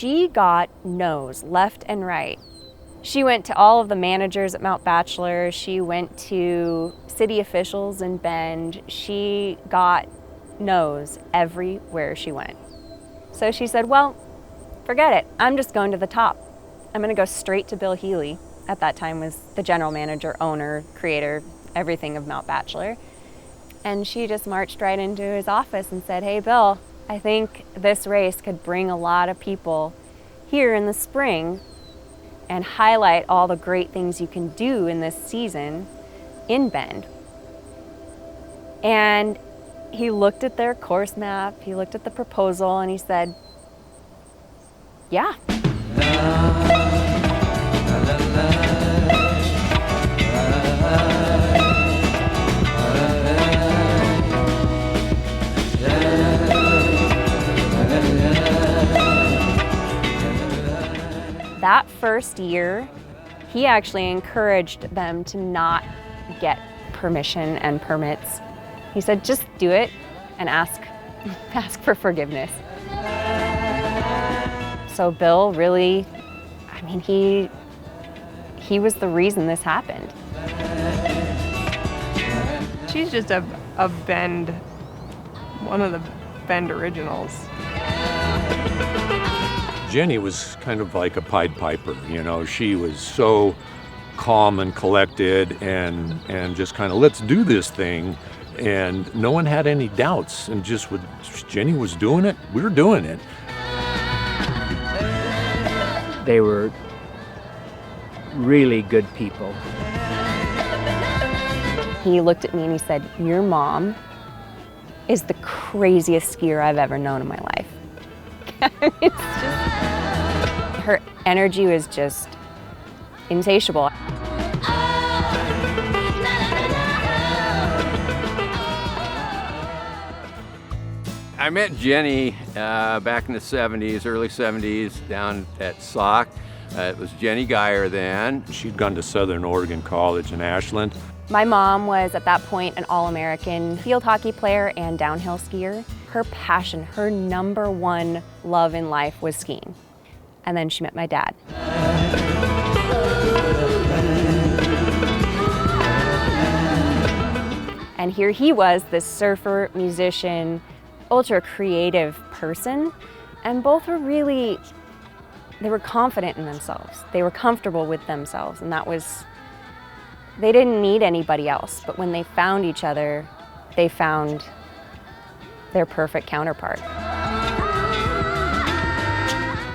she got no's left and right. She went to all of the managers at Mount Bachelor. She went to city officials in Bend. She got no's everywhere she went. So she said, well, forget it. I'm just going to the top. I'm going to go straight to Bill Healy. At that time was the general manager, owner, creator, everything of Mount Bachelor. And she just marched right into his office and said, hey, Bill, I think this race could bring a lot of people here in the spring and highlight all the great things you can do in this season in Bend. And he looked at their course map, he looked at the proposal, and he said, yeah. That first year, he actually encouraged them to not get permission and permits. He said, just do it and ask for forgiveness. So Bill really, I mean, he was the reason this happened. She's just a Bend, one of the Bend originals. Jenny was kind of like a Pied Piper, you know. She was so calm and collected and just kind of, let's do this thing. And no one had any doubts, and just when Jenny was doing it, we were doing it. They were really good people. He looked at me and he said, your mom is the craziest skier I've ever known in my life. It's just, her energy was just insatiable. I met Jenny back in the 70s, early 70s, down at Sauk. It was Jenny Geyer then. She'd gone to Southern Oregon College in Ashland. My mom was at that point an All-American field hockey player and downhill skier. Her passion, her number one love in life was skiing. And then she met my dad. And here he was, this surfer, musician, ultra creative person, and both were really, they were confident in themselves. They were comfortable with themselves, and that was, they didn't need anybody else, but when they found each other, they found their perfect counterpart.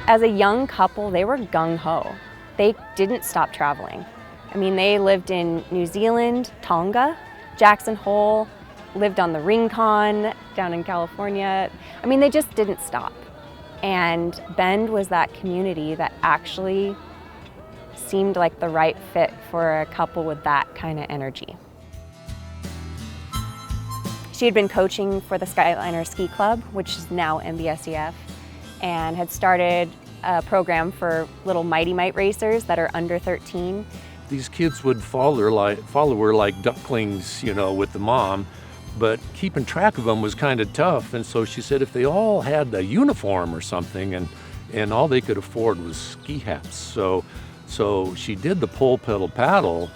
As a young couple, they were gung-ho. They didn't stop traveling. I mean, they lived in New Zealand, Tonga, Jackson Hole, lived on the Rincon down in California. I mean, they just didn't stop. And Bend was that community that actually seemed like the right fit for a couple with that kind of energy. She had been coaching for the Skyliner Ski Club, which is now MBSEF, and had started a program for little Mighty Mite racers that are under 13. These kids would follow her like ducklings, you know, with the mom, but keeping track of them was kind of tough. And so she said if they all had a uniform or something, and all they could afford was ski hats. So she did the Pole Pedal Paddle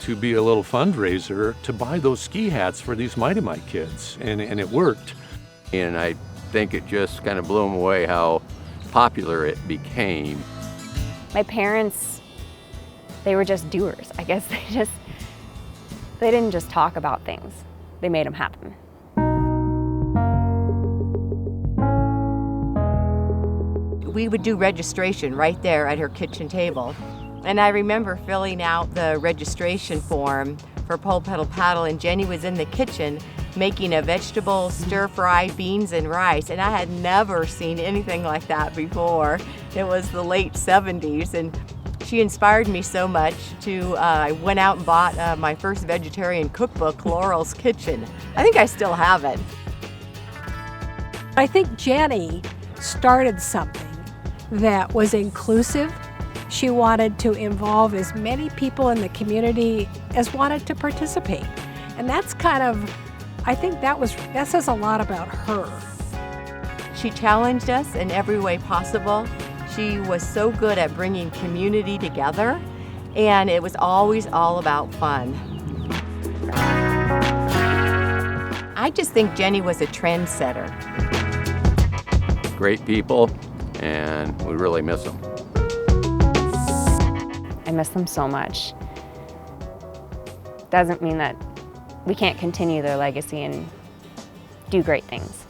to be a little fundraiser to buy those ski hats for these Mighty Mite kids, and it worked. And I think it just kind of blew them away how popular it became. My parents, they were just doers. I guess they didn't just talk about things. They made them happen. We would do registration right there at her kitchen table. And I remember filling out the registration form for Pole Pedal Paddle, and Jenny was in the kitchen making a vegetable stir-fry beans and rice, and I had never seen anything like that before. It was the late 70s, and she inspired me so much I went out and bought my first vegetarian cookbook, Laurel's Kitchen. I think I still have it. I think Jenny started something that was inclusive. She wanted to involve as many people in the community as wanted to participate. And that's kind of, I think that says a lot about her. She challenged us in every way possible. She was so good at bringing community together, and it was always all about fun. I just think Jenny was a trendsetter. Great people, and we really miss them. I miss them so much. Doesn't mean that we can't continue their legacy and do great things.